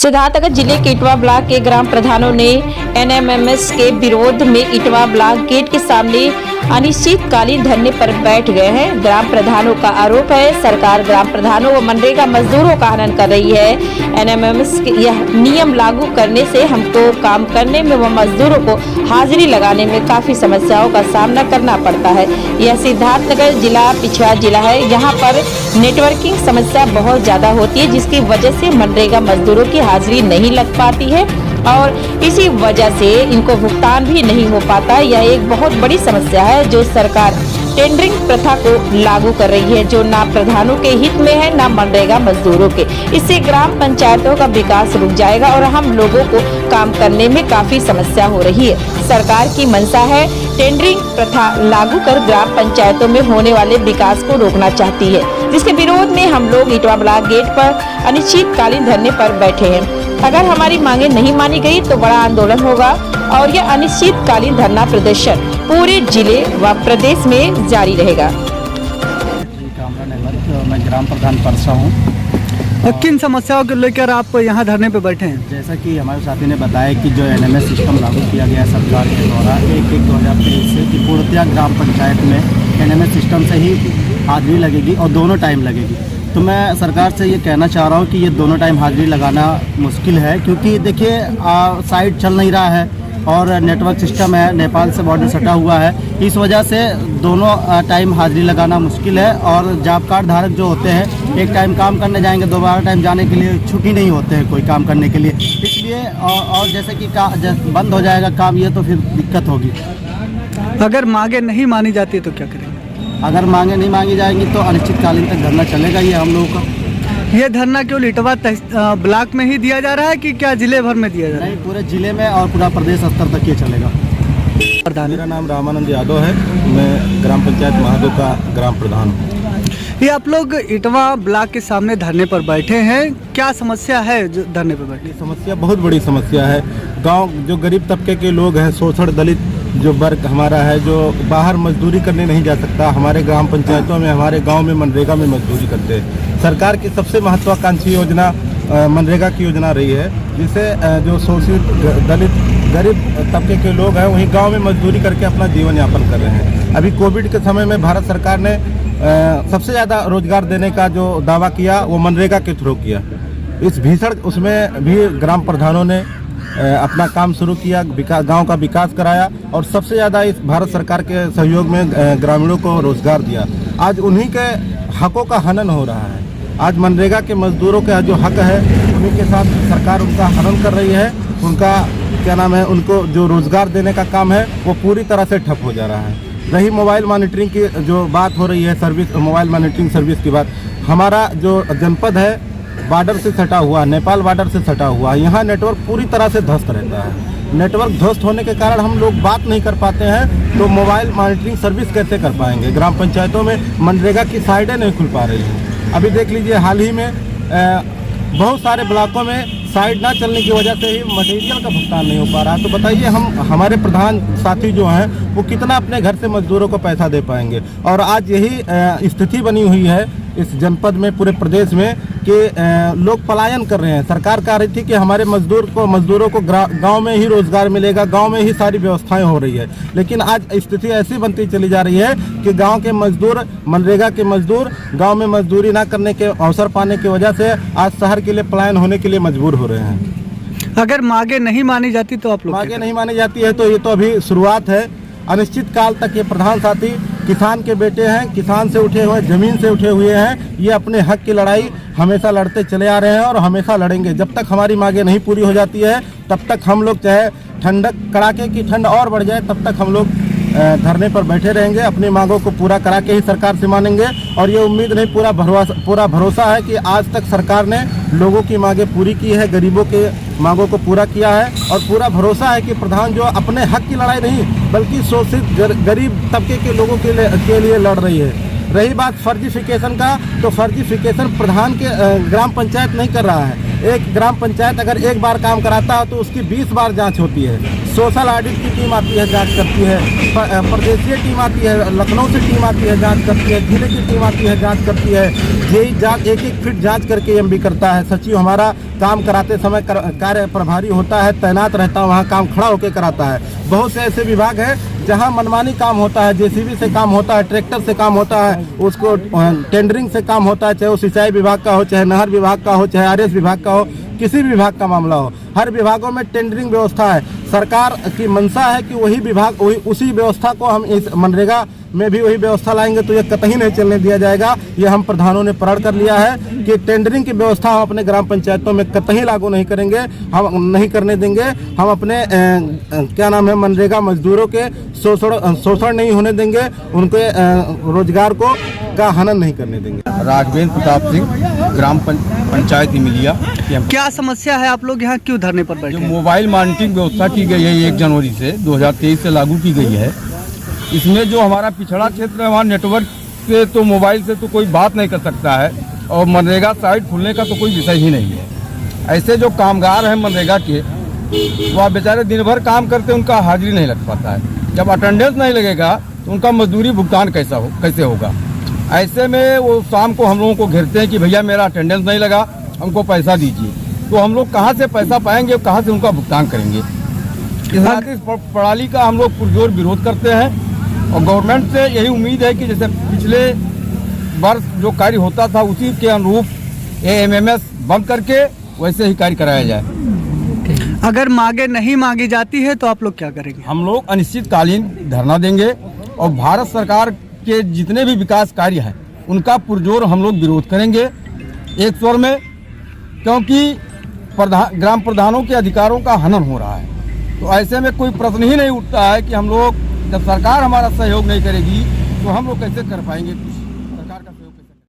सिद्धार्थनगर जिले के इटवा ब्लॉक के ग्राम प्रधानों ने एनएमएमएस के विरोध में इटवा ब्लॉक गेट के सामने अनिश्चितकालीन धरने पर बैठ गए हैं। ग्राम प्रधानों का आरोप है सरकार ग्राम प्रधानों व मनरेगा मजदूरों का हनन कर रही है। एनएमएमएस के यह नियम लागू करने से हमको काम करने में व मजदूरों को हाजिरी लगाने में काफी समस्याओं का सामना करना पड़ता है। यह सिद्धार्थनगर जिला पिछड़ा जिला है। यहाँ पर नेटवर्किंग समस्या बहुत ज्यादा होती है, जिसकी वजह से मनरेगा मजदूरों की हाजिरी नहीं लग पाती है और इसी वजह से इनको भुगतान भी नहीं हो पाता। यह एक बहुत बड़ी समस्या है जो सरकार टेंडरिंग प्रथा को लागू कर रही है, जो ना प्रधानों के हित में है ना मनरेगा मजदूरों के। इससे ग्राम पंचायतों का विकास रुक जाएगा और हम लोगों को काम करने में काफी समस्या हो रही है। सरकार की मंशा है टेंडरिंग प्रथा लागू कर ग्राम पंचायतों में होने वाले विकास को रोकना चाहती है, जिसके विरोध में हम लोग इटवा ब्लॉक गेट पर अनिश्चितकालीन धरने पर बैठे हैं। अगर हमारी मांगे नहीं मानी गई तो बड़ा आंदोलन होगा और यह अनिश्चितकालीन धरना प्रदर्शन पूरे जिले व प्रदेश में जारी रहेगा। मैं ग्राम प्रधान परसा हूँ। किन समस्याओं को लेकर आप यहाँ धरने पे बैठे हैं? जैसा कि हमारे साथी ने बताया कि जो एनएमएस सिस्टम लागू किया गया सरकार के द्वारा 1/1/2023 से कि पूर्णतया ग्राम पंचायत में एनएमएस सिस्टम से ही हाजिरी लगेगी और दोनों टाइम लगेगी। तो मैं सरकार से ये कहना चाह रहा हूँ कि ये दोनों टाइम हाजिरी लगाना मुश्किल है, क्योंकि देखिए साइट चल नहीं रहा है और नेटवर्क सिस्टम है, नेपाल से बॉर्डर सटा हुआ है। इस वजह से दोनों टाइम हाजिरी लगाना मुश्किल है और जॉब कार्ड धारक जो होते हैं एक टाइम काम करने जाएंगे, दोबारा टाइम जाने के लिए छुट्टी नहीं होते हैं कोई काम करने के लिए। इसलिए और जैसे कि बंद हो जाएगा काम, ये तो फिर दिक्कत होगी। अगर मांगे नहीं मानी जाती तो क्या करेंगे? अगर मांगे नहीं मांगी जाएंगी तो अनिश्चितकालीन तक धरना चलेगा ये हम लोगों का। ये धरना केवल इटवा ब्लॉक में ही दिया जा रहा है कि क्या जिले भर में दिया जा रहा है? नहीं, पूरे जिले में और पूरा प्रदेश स्तर तक ये चलेगा। मेरा नाम रामानंद यादव है, मैं ग्राम पंचायत महादेव का ग्राम प्रधान हूँ। ये आप लोग इटवा ब्लॉक के सामने धरने पर बैठे हैं, क्या समस्या है जो धरने पर बैठे? समस्या बहुत बड़ी समस्या है। गांव जो गरीब तबके के लोग हैं, शोषण दलित जो वर्ग हमारा है, जो बाहर मजदूरी करने नहीं जा सकता, हमारे ग्राम पंचायतों में हमारे गांव में मनरेगा में मजदूरी करते हैं। सरकार की सबसे महत्वाकांक्षी योजना मनरेगा की योजना रही है, जिसे जो शोषित दलित गरीब तबके के लोग हैं वहीं गांव में मजदूरी करके अपना जीवन यापन कर रहे हैं। अभी कोविड के समय में भारत सरकार ने सबसे ज़्यादा रोजगार देने का जो दावा किया वो मनरेगा के थ्रू किया। इस भीषण उसमें भी ग्राम प्रधानों ने अपना काम शुरू किया, गांव का विकास कराया और सबसे ज़्यादा इस भारत सरकार के सहयोग में ग्रामीणों को रोजगार दिया। आज उन्हीं के हकों का हनन हो रहा है। आज मनरेगा के मजदूरों का जो हक है उन्हीं के साथ सरकार उनका हनन कर रही है। उनका क्या नाम है, उनको जो रोजगार देने का काम है वो पूरी तरह से ठप हो जा रहा है। रही मोबाइल मॉनिटरिंग की जो बात हो रही है, सर्विस मोबाइल मॉनिटरिंग सर्विस की बात, हमारा जो जनपद है बॉर्डर से सटा हुआ, नेपाल बॉर्डर से सटा हुआ, यहाँ नेटवर्क पूरी तरह से ध्वस्त रहता है। नेटवर्क ध्वस्त होने के कारण हम लोग बात नहीं कर पाते हैं, तो मोबाइल मॉनिटरिंग सर्विस कैसे कर पाएंगे? ग्राम पंचायतों में मनरेगा की साइटें नहीं खुल पा रही हैं। अभी देख लीजिए, हाल ही में बहुत सारे ब्लॉकों में साइट ना चलने की वजह से ही मटेरियल का भुगतान नहीं हो पा रहा है। तो बताइए हमारे प्रधान साथी जो हैं वो कितना अपने घर से मजदूरों को पैसा दे पाएंगे? और आज यही स्थिति बनी हुई है इस जनपद में, पूरे प्रदेश में, कि लोग पलायन कर रहे हैं। सरकार कह रही थी कि हमारे मजदूरों को गांव में ही रोजगार मिलेगा, गांव में ही सारी व्यवस्थाएं हो रही है, लेकिन आज स्थिति ऐसी बनती चली जा रही है कि गांव के मजदूर, मनरेगा के मजदूर गांव में मजदूरी ना करने के अवसर पाने की वजह से आज शहर के लिए पलायन होने के लिए मजबूर हो रहे हैं। अगर मांगे नहीं मानी जाती तो आप लोग मांगे नहीं मानी जाती है तो ये तो अभी शुरुआत है। अनिश्चित काल तक ये प्रधान साथी किसान के बेटे हैं, किसान से उठे हुए, जमीन से उठे हुए हैं। ये अपने हक की लड़ाई हमेशा लड़ते चले आ रहे हैं और हमेशा लड़ेंगे। जब तक हमारी मांगे नहीं पूरी हो जाती है तब तक हम लोग, चाहे ठंडक कड़ाके की ठंड और बढ़ जाए, तब तक हम लोग धरने पर बैठे रहेंगे। अपनी मांगों को पूरा करा के ही सरकार से मानेंगे और ये उम्मीद नहीं, पूरा भरोसा है कि आज तक सरकार ने लोगों की मांगें पूरी की है, गरीबों के मांगों को पूरा किया है और पूरा भरोसा है कि प्रधान जो अपने हक की लड़ाई नहीं बल्कि शोषित गरीब तबके के लोगों के लिए लड़ रही है। रही बात फर्जीफिकेशन का, तो फर्जीफिकेशन प्रधान के ग्राम पंचायत नहीं कर रहा है। एक ग्राम पंचायत अगर एक बार काम कराता है तो उसकी 20 बार जांच होती है। सोशल ऑडिट की टीम आती है, जांच करती है, प्रदेशीय टीम आती है, लखनऊ से टीम आती है, जांच करती है, जिले की टीम आती है, जांच करती है, जेई जांच एक एक फिट जांच करके एमबी करता है। सचिव हमारा काम कराते समय कार्य प्रभारी होता है, तैनात रहता है, वहाँ काम खड़ा होकर कराता है। बहुत से ऐसे विभाग है जहाँ मनमानी काम होता है, जेसीबी से काम होता है, ट्रैक्टर से काम होता है, उसको टेंडरिंग से काम होता है, चाहे वो सिंचाई विभाग का हो, चाहे नहर विभाग का हो, चाहे आरएस विभाग का हो, किसी भी विभाग का मामला हो। हर विभागों में टेंडरिंग व्यवस्था है। सरकार की मंशा है कि वही विभाग उसी व्यवस्था को हम इस मनरेगा में भी वही व्यवस्था लाएंगे, तो ये कतई नहीं चलने दिया जाएगा। ये हम प्रधानों ने प्रण कर लिया है कि टेंडरिंग की व्यवस्था हम अपने ग्राम पंचायतों में कतई लागू नहीं करेंगे, हम नहीं करने देंगे। हम अपने क्या नाम है मनरेगा मजदूरों के शोषण नहीं होने देंगे, उनके रोजगार का हनन नहीं करने देंगे। राघवेंद्र प्रताप सिंह, ग्राम पंचायत इमिलिया। क्या समस्या है, आप लोग यहाँ क्यों धरने पर बैठे जो हैं? मोबाइल मॉनिटरिंग व्यवस्था की गई है 1 जनवरी से 2023 से लागू की गई है, इसमें जो हमारा पिछड़ा क्षेत्र है वहाँ नेटवर्क से तो मोबाइल से तो कोई बात नहीं कर सकता है, और मनरेगा साइट खुलने का तो कोई विषय ही नहीं है। ऐसे जो कामगार हैं मनरेगा के, वह बेचारे दिन भर काम करते, उनका हाजिरी नहीं लग पाता है। जब अटेंडेंस नहीं लगेगा तो उनका मजदूरी भुगतान कैसे होगा। ऐसे में वो शाम को हम लोगों को घेरते हैं कि भैया मेरा अटेंडेंस नहीं लगा, हमको पैसा दीजिए। तो हम लोग कहाँ से पैसा पाएंगे, कहाँ से उनका भुगतान करेंगे। इस प्रणाली का हम लोग पुरजोर विरोध करते हैं, और गवर्नमेंट से यही उम्मीद है कि जैसे पिछले वर्ष जो कार्य होता था उसी के अनुरूप एएमएमएस बंद करके वैसे ही कार्य कराया जाए। अगर मांगे नहीं मांगी जाती है तो आप लोग क्या करेंगे? हम लोग अनिश्चितकालीन धरना देंगे, और भारत सरकार के जितने भी विकास कार्य हैं उनका पुरजोर हम लोग विरोध करेंगे एक स्वर में, क्योंकि ग्राम प्रधानों के अधिकारों का हनन हो रहा है। तो ऐसे में कोई प्रश्न ही नहीं उठता है कि हम लोग, जब सरकार हमारा सहयोग नहीं करेगी तो हम लोग कैसे कर पाएंगे कुछ।